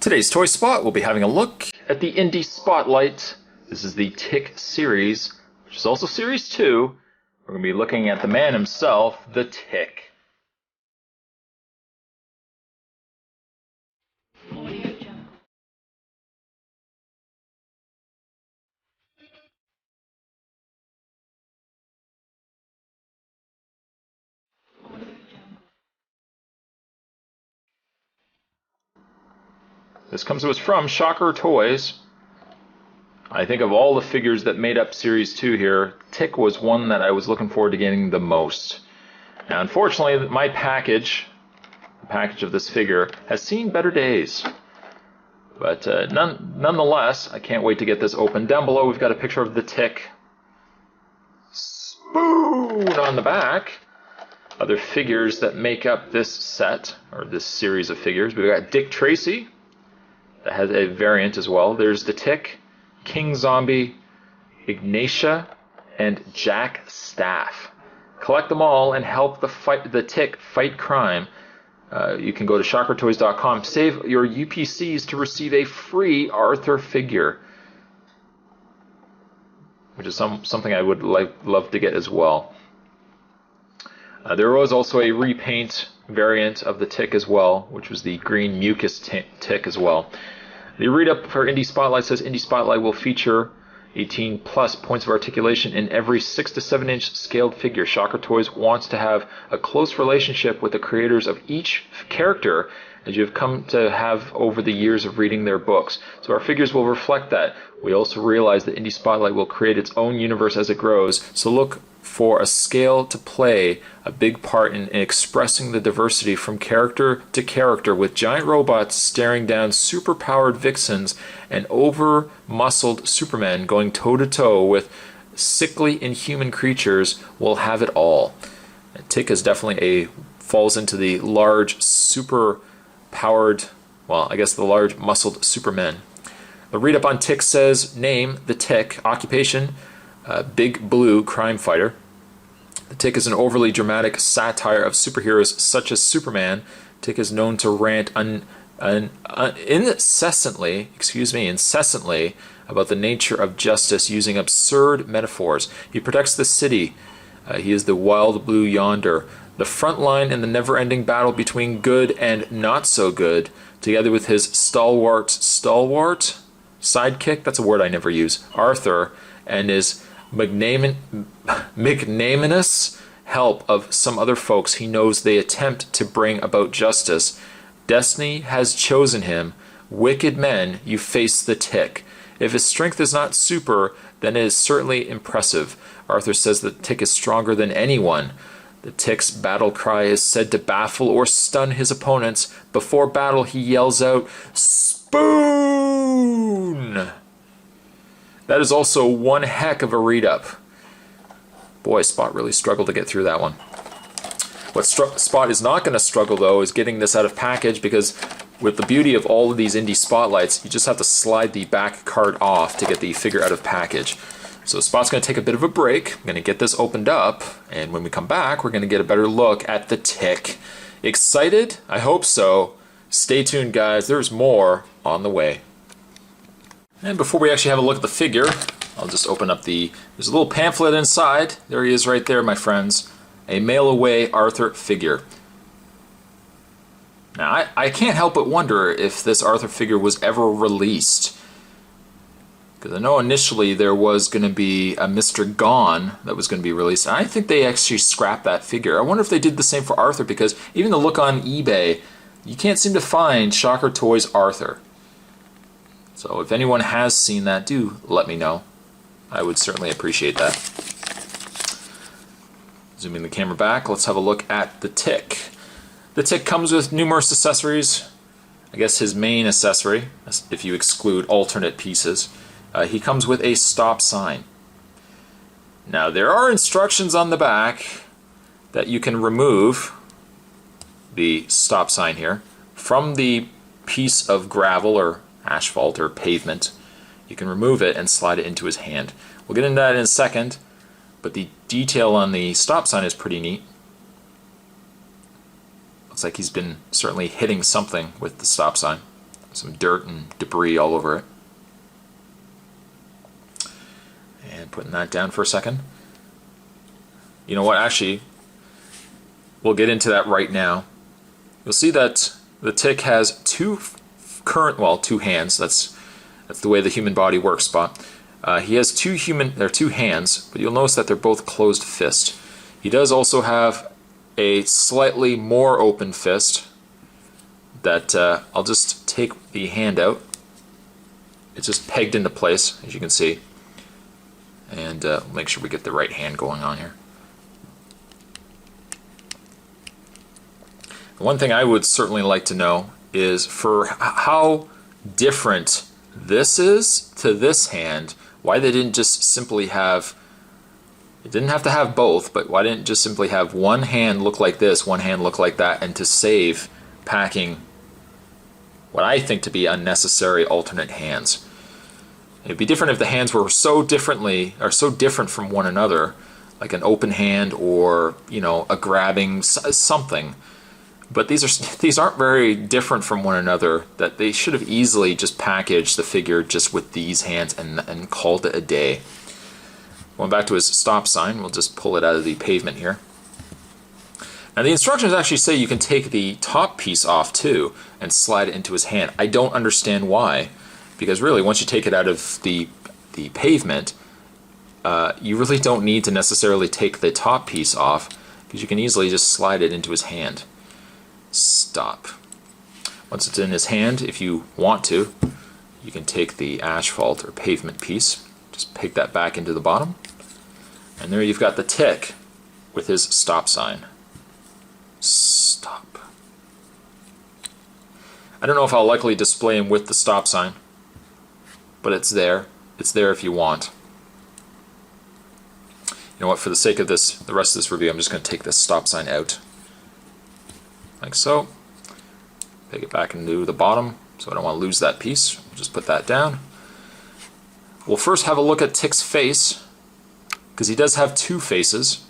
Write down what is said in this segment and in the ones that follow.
Today's Toy Spot, we'll be having a look at the Indie Spotlight. This is the Tick series, which is also Series 2. We're going to be looking at the man himself, the Tick. This comes to us from Shocker Toys. I think of all the figures that made up Series 2 here, Tick was one that I was looking forward to getting the most. Now, unfortunately, my package, the package of this figure, has seen better days. But nonetheless, I can't wait to get this open. Down below, we've got a picture of the Tick. Spoon on the back. Other figures that make up this set, or this series of figures. We've got Dick Tracy. That has a variant as well. There's the Tick, King Zombie, Ignatia, and Jack Staff. Collect them all and help the Tick fight crime. You can go to shockertoys.com, save your UPCs to receive a free Arthur figure, which is something I would love to get as well. There was also a repaint variant of the Tick as well, which was the green mucus Tick as well. The read-up for Indie Spotlight says Indie Spotlight will feature 18 plus points of articulation in every 6 to 7 inch scaled figure. Shocker Toys wants to have a close relationship with the creators of each character, as you have come to have over the years of reading their books. So our figures will reflect that. We also realize that Indie Spotlight will create its own universe as it grows, so look for a scale to play a big part in expressing the diversity from character to character, with giant robots staring down super-powered vixens and over-muscled supermen going toe-to-toe with sickly inhuman creatures. Will have it all. And Tick is definitely falls into the large super-powered, well, I guess the large muscled supermen. The read-up on Tick says, name, the Tick, occupation, big blue crime fighter. The Tick is an overly dramatic satire of superheroes such as Superman. Tick is known to rant incessantly about the nature of justice using absurd metaphors. He protects the city. He is the wild blue yonder, the front line in the never-ending battle between good and not so good, together with his stalwart sidekick, that's a word I never use, Arthur, and his magnanimous help of some other folks he knows they attempt to bring about justice. Destiny has chosen him. Wicked men, you face the Tick. If his strength is not super, then it is certainly impressive. Arthur says the Tick is stronger than anyone. The Tick's battle cry is said to baffle or stun his opponents. Before battle, he yells out, "Spoon!" That is also one heck of a read-up. Boy, Spot really struggled to get through that one. What Spot is not going to struggle, though, is getting this out of package, because with the beauty of all of these Indie Spotlights, you just have to slide the back card off to get the figure out of package. So Spot's going to take a bit of a break. I'm going to get this opened up, and when we come back, we're going to get a better look at the Tick. Excited? I hope so. Stay tuned, guys. There's more on the way. And before we actually have a look at the figure, I'll just open up there's a little pamphlet inside. There he is right there, my friends. A mail-away Arthur figure. Now, I can't help but wonder if this Arthur figure was ever released. Because I know initially there was going to be a Mr. Gone that was going to be released. And I think they actually scrapped that figure. I wonder if they did the same for Arthur, because even the look on eBay, you can't seem to find Shocker Toys Arthur. So if anyone has seen that, do let me know. I would certainly appreciate that. Zooming the camera back, let's have a look at the Tick. The Tick comes with numerous accessories. I guess his main accessory, if you exclude alternate pieces, he comes with a stop sign. Now there are instructions on the back that you can remove the stop sign here from the piece of gravel or asphalt or pavement. You can remove it and slide it into his hand. We'll get into that in a second, but the detail on the stop sign is pretty neat. Looks like he's been certainly hitting something with the stop sign. some dirt and debris all over it. And putting that down for a second. You know what, actually, we'll get into that right now. You'll see that the tick has two hands. That's the way the human body works, Spot. He has two hands, but you'll notice that they're both closed fist. He does also have a slightly more open fist that I'll just take the hand out. It's just pegged into place, as you can see. And make sure we get the right hand going on here. One thing I would certainly like to know is for how different this is to this hand, why they didn't just simply have, it didn't have to have both, but why didn't it just simply have one hand look like this, one hand look like that, and to save packing what I think to be unnecessary alternate hands. It'd be different if the hands were so different from one another, like an open hand or, you know, a grabbing something. But these aren't very different from one another, that they should have easily just packaged the figure just with these hands and called it a day. Going back to his stop sign, we'll just pull it out of the pavement here. Now the instructions actually say you can take the top piece off too and slide it into his hand. I don't understand why, because really once you take it out of the pavement, you really don't need to necessarily take the top piece off, because you can easily just slide it into his hand. Stop. Once it's in his hand, if you want to, you can take the asphalt or pavement piece, just peg that back into the bottom, and there you've got the tick with his stop sign. Stop. I don't know if I'll likely display him with the stop sign, but it's there. It's there if you want. You know what, for the sake of this, the rest of this review, I'm just going to take this stop sign out. Like so. Peg it back into the bottom, so I don't want to lose that piece. We'll just put that down. We'll first have a look at Tick's face, because he does have two faces.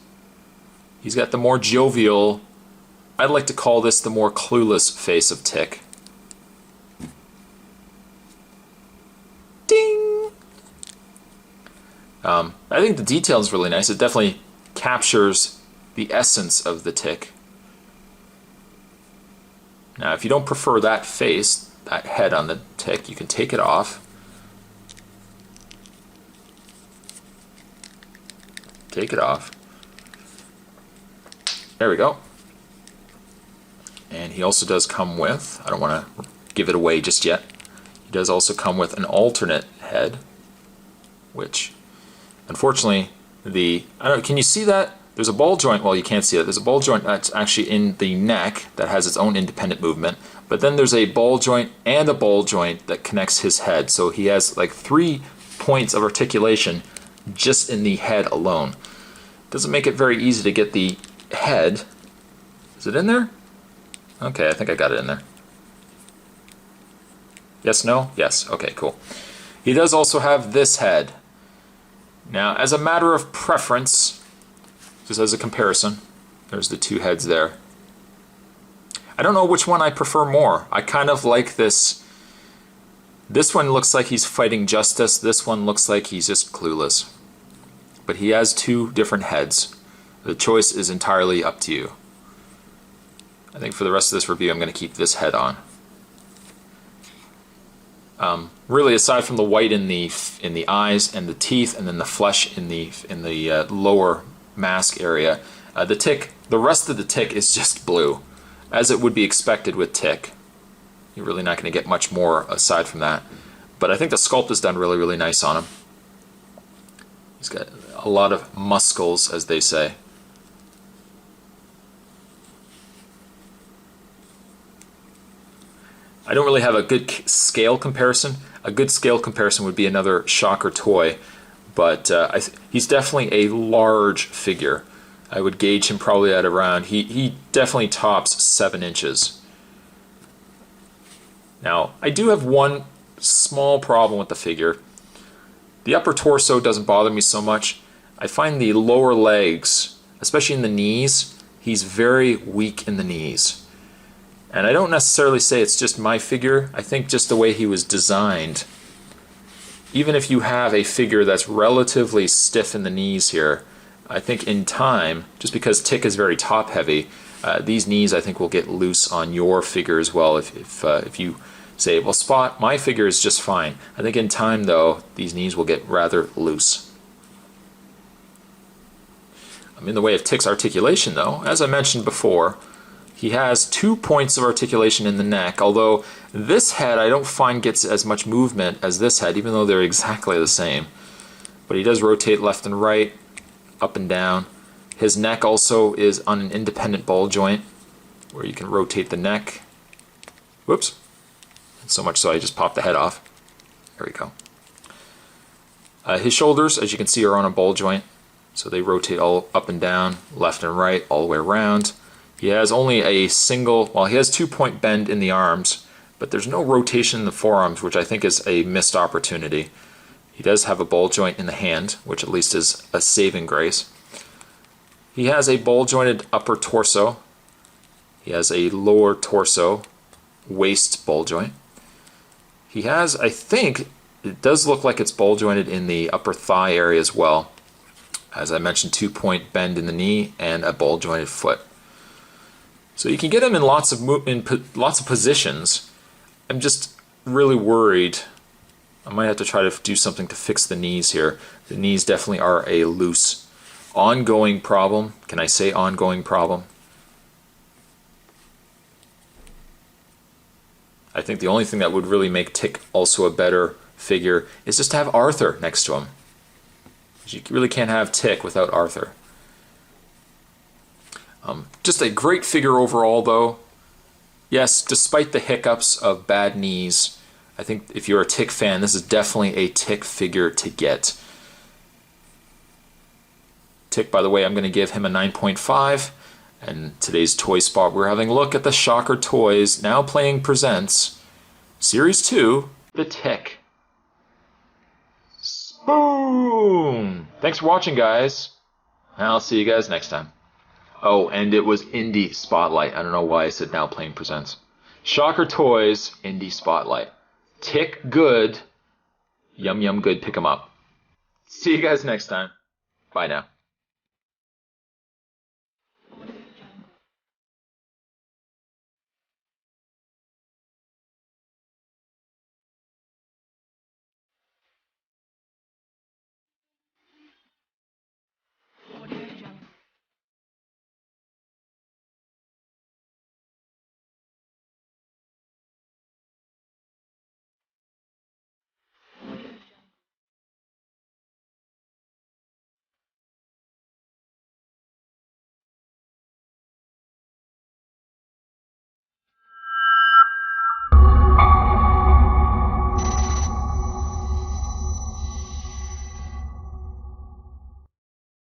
He's got the more jovial, I'd like to call this the more clueless face of Tick. Ding! I think the detail is really nice. It definitely captures the essence of the Tick. Now, if you don't prefer that face, that head on the Tick, you can take it off. Take it off. There we go. And he also does come with, I don't want to give it away just yet, he does also come with an alternate head, which, unfortunately, can you see that? There's a ball joint, well you can't see it, there's a ball joint that's actually in the neck that has its own independent movement, but then there's a ball joint and a ball joint that connects his head, so he has like 3 points of articulation just in the head alone. Doesn't make it very easy to get the head. Is it in there? Okay, I think I got it in there. Yes, no? Yes, okay, cool. He does also have this head. Now, as a matter of preference, just as a comparison, there's the two heads there. I don't know which one I prefer more. I kind of like this. This one looks like he's fighting justice. This one looks like he's just clueless. But he has two different heads. The choice is entirely up to you. I think for the rest of this review, I'm going to keep this head on. Really, aside from the white in the eyes and the teeth, and then the flesh in the lower mask area, the rest of the Tick is just blue, as it would be expected with Tick. You're really not going to get much more aside from that. But I think the sculpt is done really, really nice on him. He's got a lot of muscles, as they say. I don't really have a good scale comparison. A good scale comparison would be another Shocker toy, but he's definitely a large figure. I would gauge him probably at around, he definitely tops 7 inches. Now, I do have one small problem with the figure. The upper torso doesn't bother me so much. I find the lower legs, especially in the knees, he's very weak in the knees. And I don't necessarily say it's just my figure. I think just the way he was designed. Even if you have a figure that's relatively stiff in the knees here, I think in time, just because Tick is very top heavy, these knees I think will get loose on your figure as well. If you say, well, Spot, my figure is just fine. I think in time though, these knees will get rather loose. In the way of Tick's articulation though, as I mentioned before, he has 2 points of articulation in the neck, although this head I don't find gets as much movement as this head, even though they're exactly the same. But he does rotate left and right, up and down. His neck also is on an independent ball joint, where you can rotate the neck. Whoops. So much so I just popped the head off. There we go. His shoulders, as you can see, are on a ball joint, so they rotate all up and down, left and right, all the way around. He has only a single, well, he has 2-point bend in the arms, but there's no rotation in the forearms, which I think is a missed opportunity. He does have a ball joint in the hand, which at least is a saving grace. He has a ball jointed upper torso. He has a lower torso waist ball joint. He has, I think, it does look like it's ball jointed in the upper thigh area as well. As I mentioned, 2-point bend in the knee and a ball jointed foot. So you can get him in lots of positions. I'm just really worried. I might have to try to do something to fix the knees here. The knees definitely are a loose, ongoing problem. Can I say ongoing problem? I think the only thing that would really make Tick also a better figure is just to have Arthur next to him. You really can't have Tick without Arthur. Just a great figure overall, though. Yes, despite the hiccups of bad knees, I think if you're a Tick fan, this is definitely a Tick figure to get. Tick, by the way, I'm going to give him a 9.5. And today's Toy Spot, we're having a look at the Shocker Toys Now Playing Presents Series 2, The Tick. Spoon! Thanks for watching, guys. I'll see you guys next time. Oh, and it was Indie Spotlight. I don't know why I said Now Playing Presents. Shocker Toys, Indie Spotlight. Tick good. Yum yum good, pick 'em up. See you guys next time. Bye now.